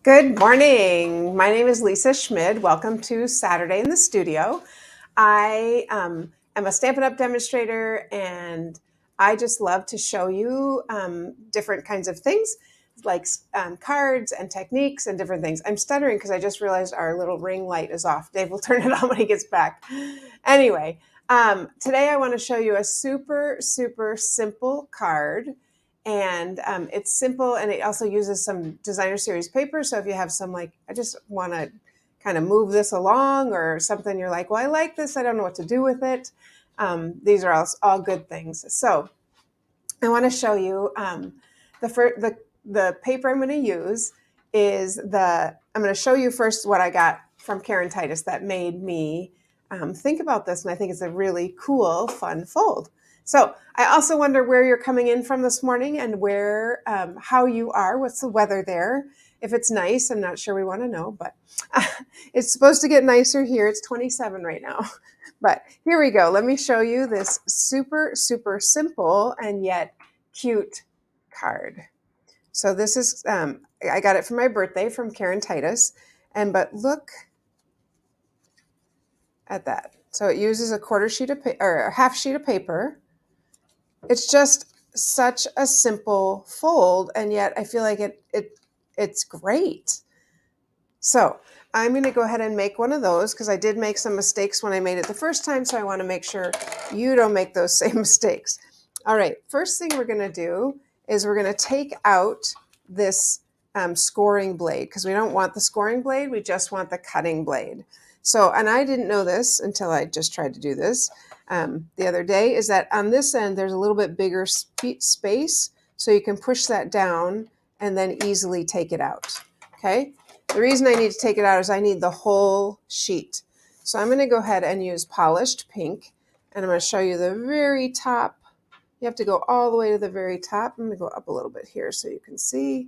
Good morning. My name is Lisa Schmid. Welcome to Saturday in the Studio. I am a Stampin' Up! Demonstrator, and I just love to show you different kinds of things like cards and techniques and different things. I'm stuttering because I just realized our little ring light is off. Dave will turn it on when he gets back. Anyway, today I want to show you a super, super simple card, and it's simple, and it also uses some designer series paper. So if you have some, like, I just want to kind of move this along or something, you're like, well, I like this, I don't know what to do with it. These are all good things. So I want to show you the paper I'm going to use is I'm going to show you first what I got from Karen Titus that made me think about this, and I think it's a really cool, fun fold. So I also wonder where you're coming in from this morning and how you are. What's the weather there? If it's nice, I'm not sure we want to know, but it's supposed to get nicer here. It's 27 right now. But here we go. Let me show you this super, super simple and yet cute card. So this is, I got it for my birthday from Karen Titus. But look at that. So it uses a quarter sheet of paper or a half sheet of paper. It's just such a simple fold, and yet I feel like it's great. So I'm going to go ahead and make one of those because I did make some mistakes when I made it the first time. So I want to make sure you don't make those same mistakes. All right, first thing we're going to do is we're going to take out this scoring blade because we don't want the scoring blade. We just want the cutting blade. So, and I didn't know this until I just tried to do this the other day, is that on this end, there's a little bit bigger space. So you can push that down and then easily take it out. Okay. The reason I need to take it out is I need the whole sheet. So I'm going to go ahead and use polished pink, and I'm going to show you the very top. You have to go all the way to the very top. I'm going to go up a little bit here so you can see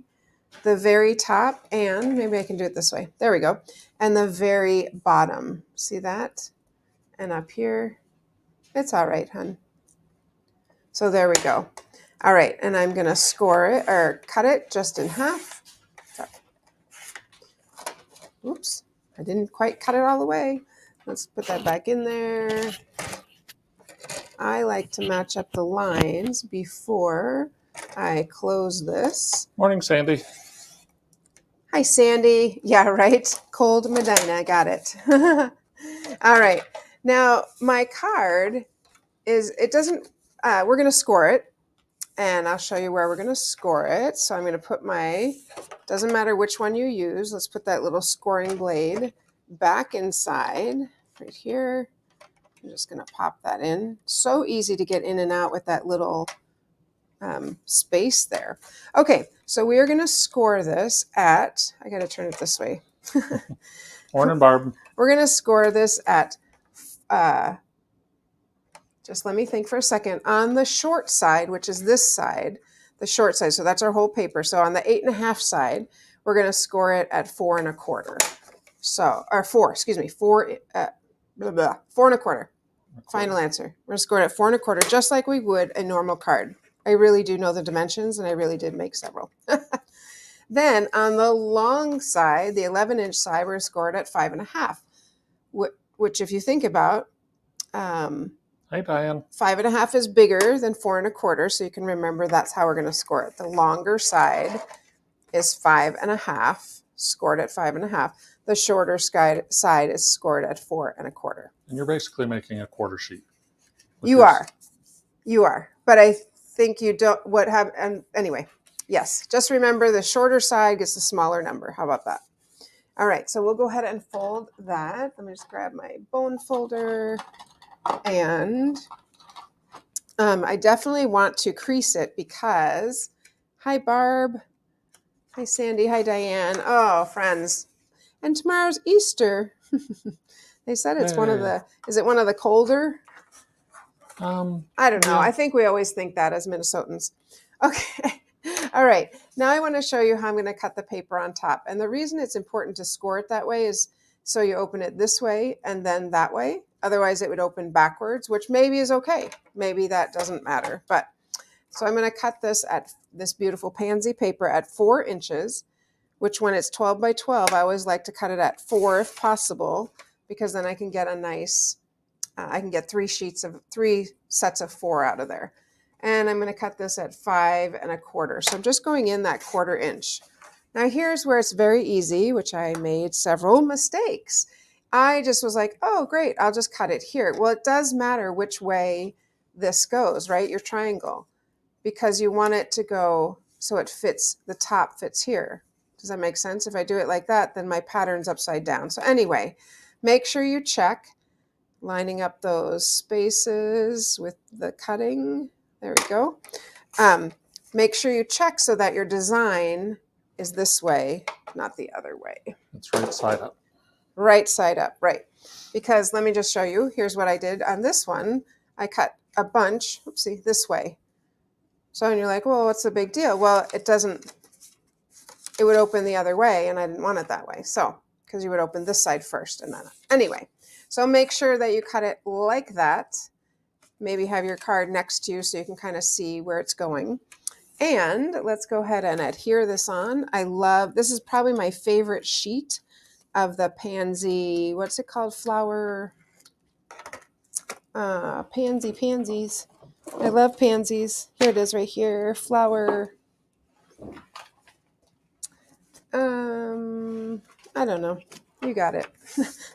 the very top, and maybe I can do it this way. There we go. And the very bottom. See that? And up here. It's all right, hun. So there we go. All right, and I'm going to score it or cut it just in half. Oops, I didn't quite cut it all the way. Let's put that back in there. I like to match up the lines before I close this. Morning, Sandy. Hi, Sandy. Yeah, right. Cold Medina. Got it. All right. Now, my card it doesn't, we're going to score it, and I'll show you where we're going to score it. So I'm going to put doesn't matter which one you use. Let's put that little scoring blade back inside right here. I'm just going to pop that in. So easy to get in and out with that little space there. Okay, so we are going to score this at, I got to turn it this way. Morning, Barb. We're going to score this at, just let me think for a second, on the short side, which is this side, the short side. So that's our whole paper. So on the 8.5 side, we're going to score it at 4 1/4. So, or 4, excuse me, 4, 4 1/4. Final answer. We're going to score it at 4 1/4, just like we would a normal card. I really do know the dimensions, and I really did make several. Then on the long side, the 11-inch side, we're going to score it at 5 1/2, which if you think about, Hey, Diane. 5 1/2 is bigger than 4 1/4, so you can remember that's how we're going to score it. The longer side is 5 1/2, scored at 5 1/2. The shorter side is scored at 4 1/4. And you're basically making a quarter sheet. You are, but I think you don't. And anyway, yes. Just remember the shorter side gets the smaller number. How about that? All right, so we'll go ahead and fold that. Let me just grab my bone folder. And I definitely want to crease it because, hi, Barb. Hi, Sandy. Hi, Diane. Oh, friends. And tomorrow's Easter. They said it's is it one of the colder? I don't know. Yeah. I think we always think that as Minnesotans. Okay. All right. Now I want to show you how I'm going to cut the paper on top. And the reason it's important to score it that way is so you open it this way and then that way. Otherwise, it would open backwards, which maybe is okay. Maybe that doesn't matter. But so I'm going to cut this beautiful pansy paper at 4 inches. which when it's 12 by 12, I always like to cut it at 4 if possible, because then I can get a nice, I can get 3 sets of 4 out of there. And I'm going to cut this at 5 1/4. So I'm just going in that 1/4 inch. Now here's where it's very easy, which I made several mistakes. I just was like, oh, great, I'll just cut it here. Well, it does matter which way this goes, right? Your triangle, because you want it to go so it fits, the top fits here. Does that make sense? If I do it like that, then my pattern's upside down. So anyway, make sure you check lining up those spaces with the cutting. There we go. Make sure you check so that your design is this way, not the other way. It's right side up. Right side up, right. Because let me just show you. Here's what I did on this one. I cut a bunch, oopsie, this way. So, and you're like, well, what's the big deal? Well, it would open the other way, and I didn't want it that way. So, because you would open this side first and then, anyway. So make sure that you cut it like that. Maybe have your card next to you so you can kind of see where it's going. And let's go ahead and adhere this on. This is probably my favorite sheet of the pansy, what's it called? Flower, pansies. I love pansies. Here it is right here. Flower. I don't know. You got it.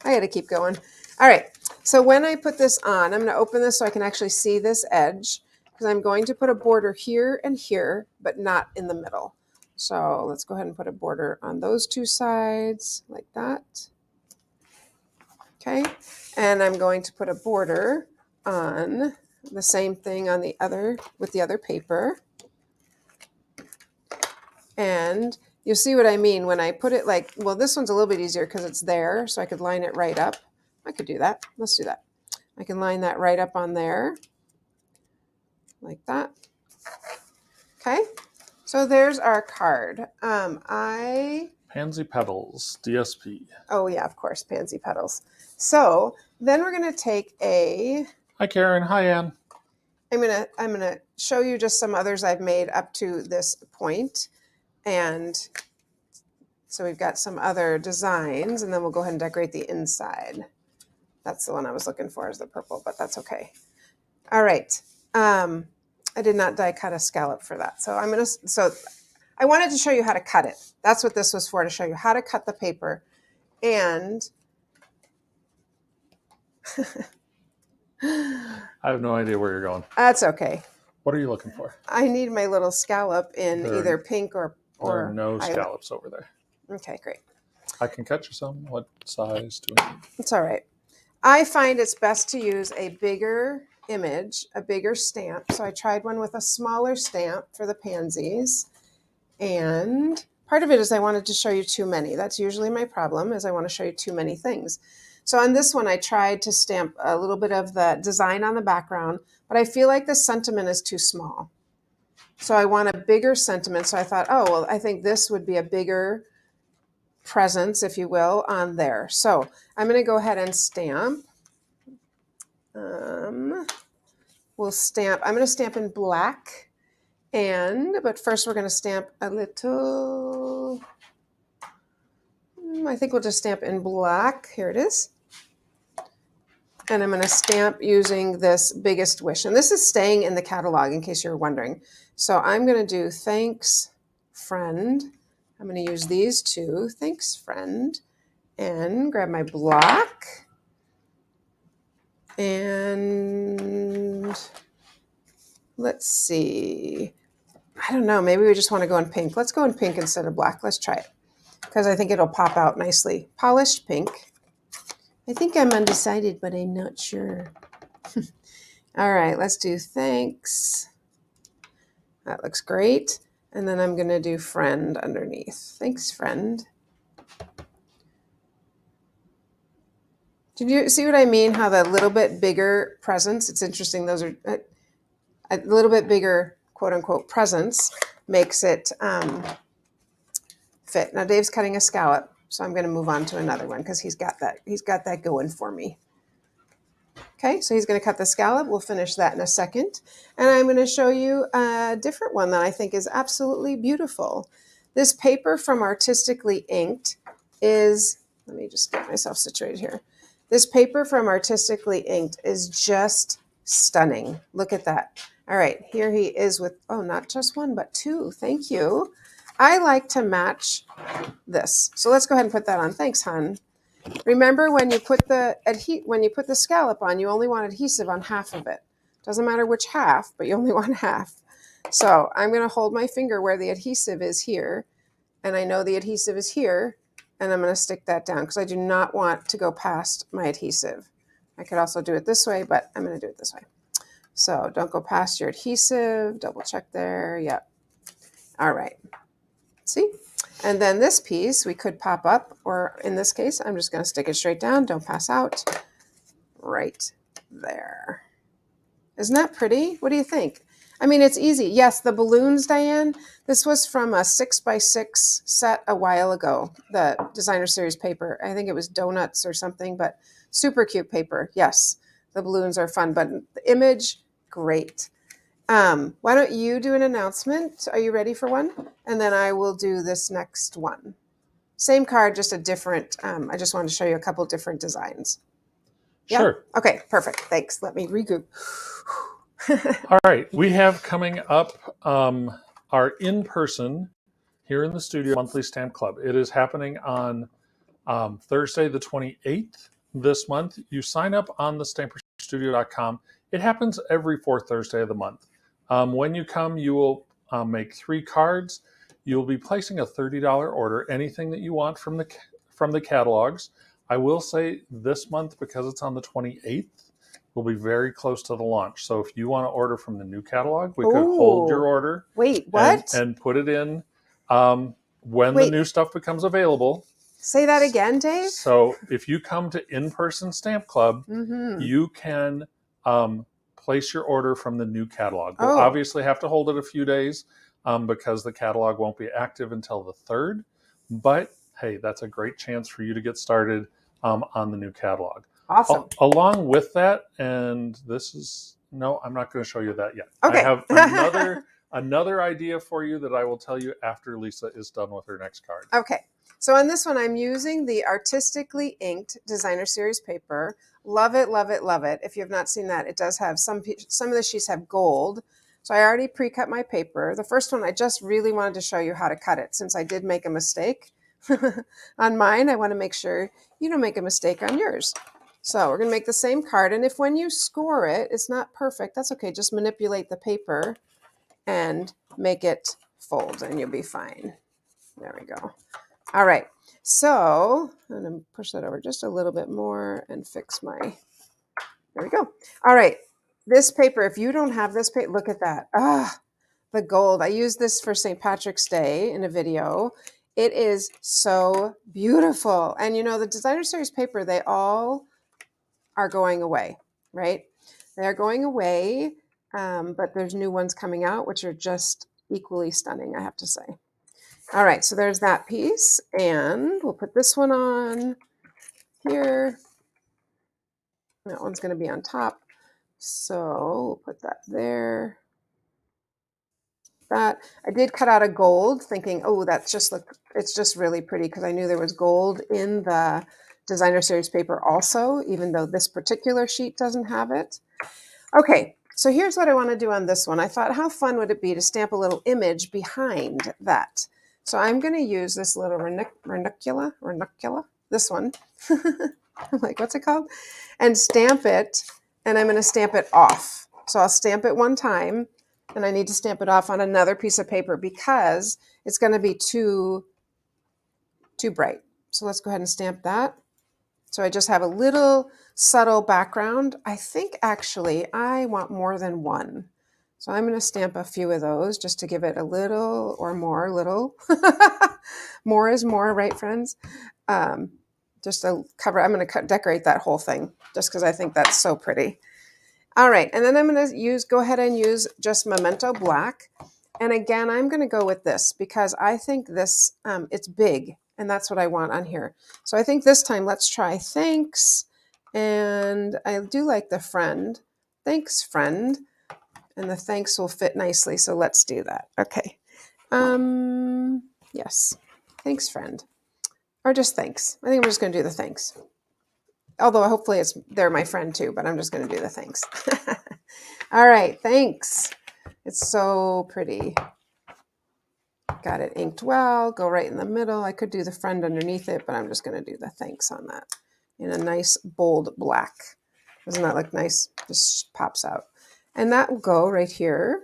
I got to keep going. All right. So when I put this on, I'm going to open this so I can actually see this edge, because I'm going to put a border here and here, but not in the middle. So let's go ahead and put a border on those 2 sides like that. Okay. And I'm going to put a border on the same thing on the other, with the other paper. And you'll see what I mean when I put it like, well, this one's a little bit easier because it's there, so I could line it right up. I could do that. Let's do that. I can line that right up on there like that. Okay. So there's our card. Pansy Petals, DSP. Oh yeah, of course, Pansy Petals. So then we're going to take Hi, Karen. Hi, Ann. I'm gonna show you just some others I've made up to this point. And so we've got some other designs, and then we'll go ahead and decorate the inside. That's the one I was looking for, is the purple, but that's okay. All right. I did not die cut a scallop for that. So I wanted to show you how to cut it. That's what this was for, to show you how to cut the paper. And I have no idea where you're going. that's okay. What are you looking for? I need my little scallop in either pink or there are no scallops over there. Okay, great. I can cut you some. What size do we need? It's all right. I find it's best to use a bigger image, a bigger stamp. So I tried one with a smaller stamp for the pansies. And part of it is I wanted to show you too many. That's usually my problem, is I want to show you too many things. So on this one, I tried to stamp a little bit of the design on the background, but I feel like the sentiment is too small. So I want a bigger sentiment. So I thought, oh, well, I think this would be a bigger presence, if you will, on there. So I'm going to go ahead and stamp. I'm going to stamp in black. But first we're going to stamp a little, I think we'll just stamp in black. Here it is. And I'm going to stamp using this Biggest Wish. And this is staying in the catalog in case you're wondering. So I'm going to do thanks, friend. I'm going to use these 2. Thanks, friend. And grab my block. And let's see. I don't know. Maybe we just want to go in pink. Let's go in pink instead of black. Let's try it, because I think it'll pop out nicely. Polished pink. I think I'm undecided, but I'm not sure. All right, let's do thanks. That looks great. And then I'm going to do friend underneath. Thanks, friend. Did you see what I mean? How the little bit bigger presence, it's interesting. Those are a little bit bigger, quote unquote, presence makes it fit. Now Dave's cutting a scallop, so I'm going to move on to another one because he's got that going for me. Okay, so he's going to cut the scallop. We'll finish that in a second. And I'm going to show you a different one that I think is absolutely beautiful. This paper from Artistically Inked is, let me just get myself situated here. This paper from Artistically Inked is just stunning. Look at that. All right, here he is with, oh, not just one, but two. Thank you. I like to match this. So let's go ahead and put that on. Thanks, hon. Remember when you put the scallop on, you only want adhesive on half of it. Doesn't matter which half, but you only want half. So I'm going to hold my finger where the adhesive is here, and I know the adhesive is here, and I'm going to stick that down because I do not want to go past my adhesive. I could also do it this way, but I'm going to do it this way. So don't go past your adhesive. Double check there. Yep. All right. See? And then this piece we could pop up, or in this case, I'm just going to stick it straight down. Don't pass out. Right there. Isn't that pretty? What do you think? I mean, it's easy. Yes, the balloons, Diane, this was from a 6x6 set a while ago, the designer series paper. I think it was donuts or something, but super cute paper. Yes, the balloons are fun, but the image, great. Why don't you do an announcement? Are you ready for one? And then I will do this next one. Same card, just a different, I just wanted to show you a couple different designs. Yeah? Sure. Okay, perfect. Thanks. Let me regroup. All right. We have coming up our in-person here in the studio monthly stamp club. It is happening on Thursday the 28th this month. You sign up on the stamperstudio.com. It happens every fourth Thursday of the month. When you come, you will make 3 cards. You'll be placing a $30 order, anything that you want from the catalogs. I will say this month, because it's on the 28th, we'll be very close to the launch. So if you want to order from the new catalog, we could hold your order. Wait, what? And put it in when the new stuff becomes available. Say that again, Dave. So if you come to In-Person Stamp Club, you can place your order from the new catalog. We'll obviously have to hold it a few days because the catalog won't be active until the 3rd. But hey, that's a great chance for you to get started on the new catalog. Awesome. Along with that, and this is, no, I'm not going to show you that yet. Okay. I have another idea for you that I will tell you after Lisa is done with her next card. Okay. So on this one, I'm using the Artistically Inked Designer Series paper. Love it, love it, love it. If you have not seen that, it does have some of the sheets have gold. So I already pre-cut my paper. The first one, I just really wanted to show you how to cut it since I did make a mistake on mine. I want to make sure you don't make a mistake on yours. So we're going to make the same card. And if when you score it, it's not perfect, that's okay. Just manipulate the paper and make it fold and you'll be fine. There we go. All right. So I'm going to push that over just a little bit more and fix my, there we go. All right. This paper, if you don't have this paper, look at that. Ah, the gold. I used this for St. Patrick's Day in a video. It is so beautiful. And you know, the designer series paper, they all are going away, right? They're going away, but there's new ones coming out, which are just equally stunning, I have to say. All right, so there's that piece, and we'll put this one on here. That one's going to be on top, so we'll put that there. That I did cut out a gold, thinking, oh, that's just it's just really pretty because I knew there was gold in the designer series paper also, even though this particular sheet doesn't have it. Okay, so here's what I want to do on this one. I thought, how fun would it be to stamp a little image behind that? So I'm going to use this little ranuncula, this one. I'm like, what's it called? And stamp it, and I'm going to stamp it off. So I'll stamp it one time, and I need to stamp it off on another piece of paper because it's going to be too bright. So let's go ahead and stamp that. So I just have a little subtle background. I think actually I want more than one. So I'm going to stamp a few of those just to give it a little or more little. More is more, right, friends? Just to cover, I'm going to decorate that whole thing just because I think that's so pretty. All right, and then I'm going to go ahead and use just Memento Black. And again, I'm going to go with this because I think this, it's big. And that's what I want on here. So I think this time, let's try thanks. And I do like the friend. Thanks, friend. And the thanks will fit nicely. So let's do that. Okay. Yes. Thanks, friend. Or just thanks. I think I'm just going to do the thanks. Although hopefully they're my friend too, but I'm just going to do the thanks. All right. Thanks. It's so pretty. Got it inked well. Go right in the middle. I could do the friend underneath it, but I'm just going to do the thanks on that in a nice bold black. Doesn't that look nice? Just pops out. And that will go right here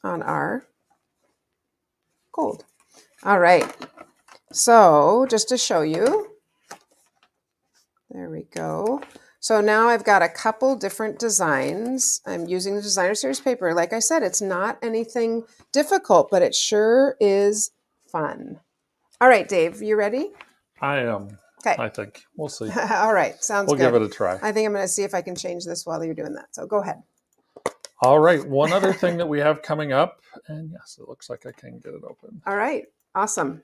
on our gold. All right. So just to show you, there we go. So now I've got a couple different designs. I'm using the Designer Series paper. Like I said, it's not anything difficult, but it sure is fun. All right, Dave, you ready? I am. Okay. I think. We'll see. All right. Sounds good. We'll give it a try. I think I'm going to see if I can change this while you're doing that. So go ahead. All right. One other thing that we have coming up, and yes, it looks like I can get it open. All right. Awesome.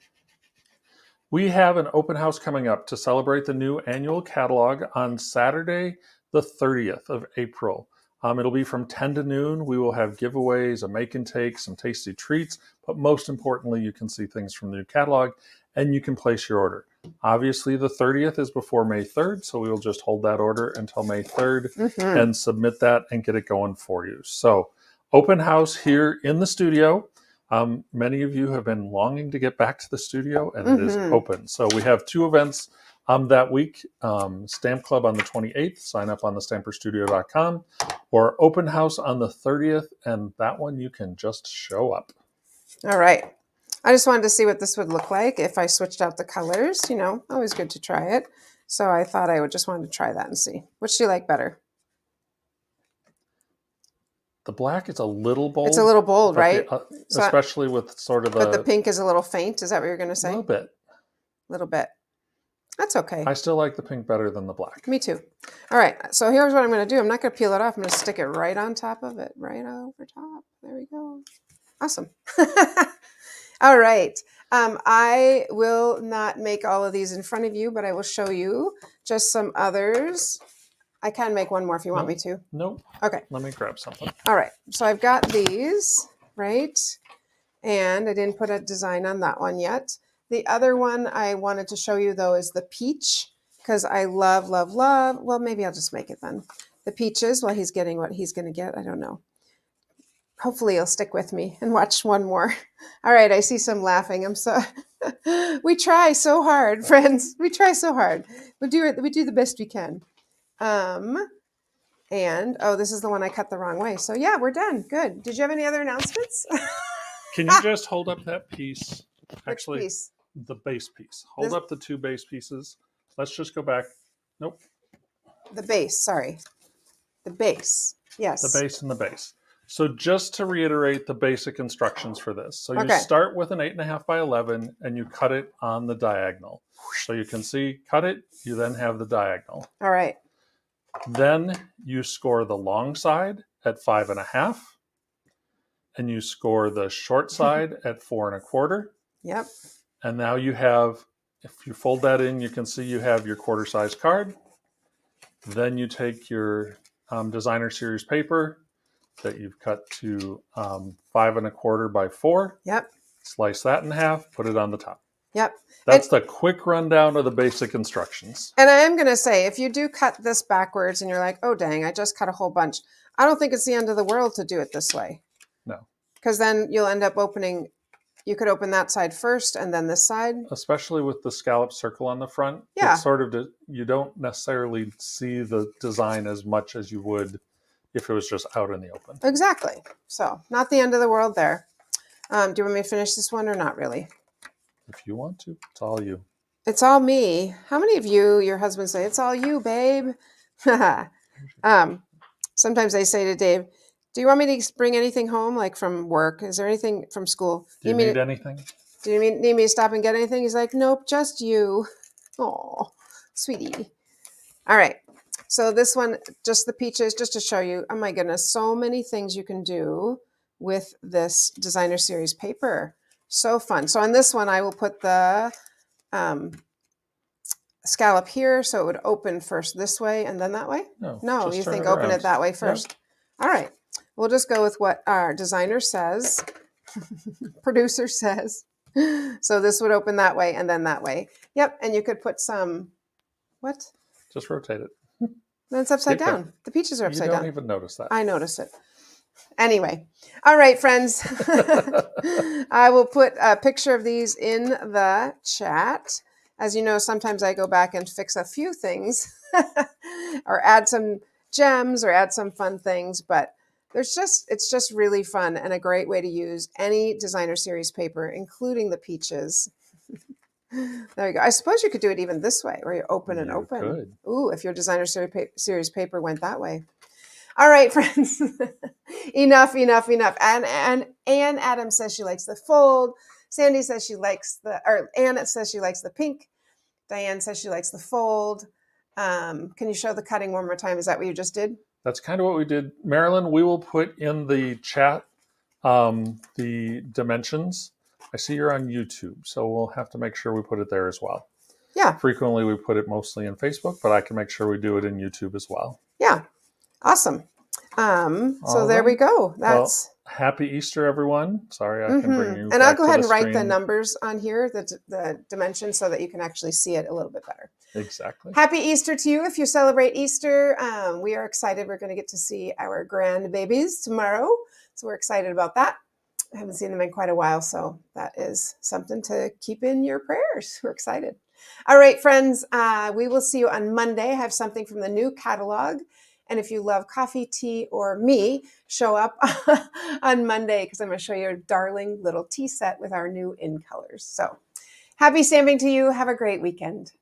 We have an open house coming up to celebrate the new annual catalog on Saturday, the 30th of April. It'll be from 10 to noon. We will have giveaways, a make and take, some tasty treats, but most importantly, you can see things from the new catalog and you can place your order. Obviously, the 30th is before May 3rd, so we will just hold that order until May 3rd and submit that and get it going for you. So, open house here in the studio. Many of you have been longing to get back to the studio, and it is open. So we have two events that week. Stamp Club on the 28th. Sign up on thestamperstudio.com, or open house on the 30th, and that one you can just show up. All right. I just wanted to see what this would look like if I switched out the colors. You know, always good to try it. So I thought I would just want to try that and see. Which do you like better? The black is a little bold. It's a little bold, right? Especially with sort of but the pink is a little faint. Is that what you're going to say? A little bit. A little bit. That's okay. I still like the pink better than the black. Me too. All right. So here's what I'm going to do. I'm not going to peel it off. I'm going to stick it right on top of it. Right over top. There we go. Awesome. All right. I will not make all of these in front of you, but I will show you just some others. I can make one more if you want me to. Nope. Okay. Let me grab something. All right. So I've got these, right? And I didn't put a design on that one yet. The other one I wanted to show you, though, is the peach, because I love, love, love. Well, maybe I'll just make it then. The peaches, while he's getting what he's going to get. I don't know. Hopefully he'll stick with me and watch one more. All right. I see some laughing. I'm so... We try so hard, friends. We try so hard. We do the best we can. And, oh, this is the one I cut the wrong way. So, yeah, we're done. Good. Did you have any other announcements? Can you just hold up that piece? Actually, which piece? The base piece. Hold up the two base pieces. Let's just go back. Nope. The base, sorry. The base, yes. The base and the base. So just to reiterate the basic instructions for this. So you Okay. start with an 8.5 by 11 and you cut it on the diagonal. So you can see, cut it, you then have the diagonal. All right. Then you score the long side at 5.5, and you score the short side at 4.25. Yep. And now you have, if you fold that in, you can see you have your quarter size card. Then you take your Designer Series paper that you've cut to 5.25 by 4. Yep. Slice that in half, put it on the top. Yep. That's the quick rundown of the basic instructions. And I am going to say, if you do cut this backwards and you're like, oh, dang, I just cut a whole bunch. I don't think it's the end of the world to do it this way. No. Because then you'll end up opening, you could open that side first and then this side. Especially with the scallop circle on the front. Yeah. It's sort of, you don't necessarily see the design as much as you would if it was just out in the open. Exactly. So not the end of the world there. Do you want me to finish this one or not really? If you want to, it's all you. It's all me. How many of you, your husbands say, it's all you, babe? Sometimes I say to Dave, do you want me to bring anything home, like from work? Is there anything from school? Do you need anything? Do you need me to stop and get anything? He's like, nope, just you. Oh, sweetie. All right. So this one, just the peaches, just to show you, oh my goodness, so many things you can do with this Designer Series paper. So fun. So on this one, I will put the scallop here, so it would open first this way and then that way? No, you think open it that way first. Yep. All right. We'll just go with what our designer says, producer says. So this would open that way and then that way. Yep. And you could put some, what? Just rotate it. Then it's upside Keep going. down. The peaches are You upside don't down. even notice that. I notice it. Anyway. All right, friends. I will put a picture of these in the chat. As you know, sometimes I go back and fix a few things or add some gems or add some fun things, but it's just really fun and a great way to use any designer series paper, including the peaches. There you go. I suppose you could do it even this way, where you open and You open. could. Ooh, if your designer series paper went that way. All right, friends. enough. And Anne Adams says she likes the fold. Sandy says she likes Anne says she likes the pink. Diane says she likes the fold. Can you show the cutting one more time? Is that what you just did? That's kind of what we did. Marilyn, we will put in the chat the dimensions. I see you're on YouTube, so we'll have to make sure we put it there as well. Yeah. Frequently, we put it mostly in Facebook, but I can make sure we do it in YouTube as well. Yeah. Awesome. So there we go. That's happy Easter, everyone. Sorry, I can bring you. And I'll go ahead and write the numbers on here, the dimensions, so that you can actually see it a little bit better. Exactly. Happy Easter to you if you celebrate Easter. We are excited. We're going to get to see our grandbabies tomorrow. So we're excited about that. I haven't seen them in quite a while, so that is something to keep in your prayers. We're excited. All right, friends, we will see you on Monday. I have something from the new catalog. And if you love coffee, tea, or me, show up on Monday because I'm going to show you a darling little tea set with our new in colors. So happy stamping to you. Have a great weekend.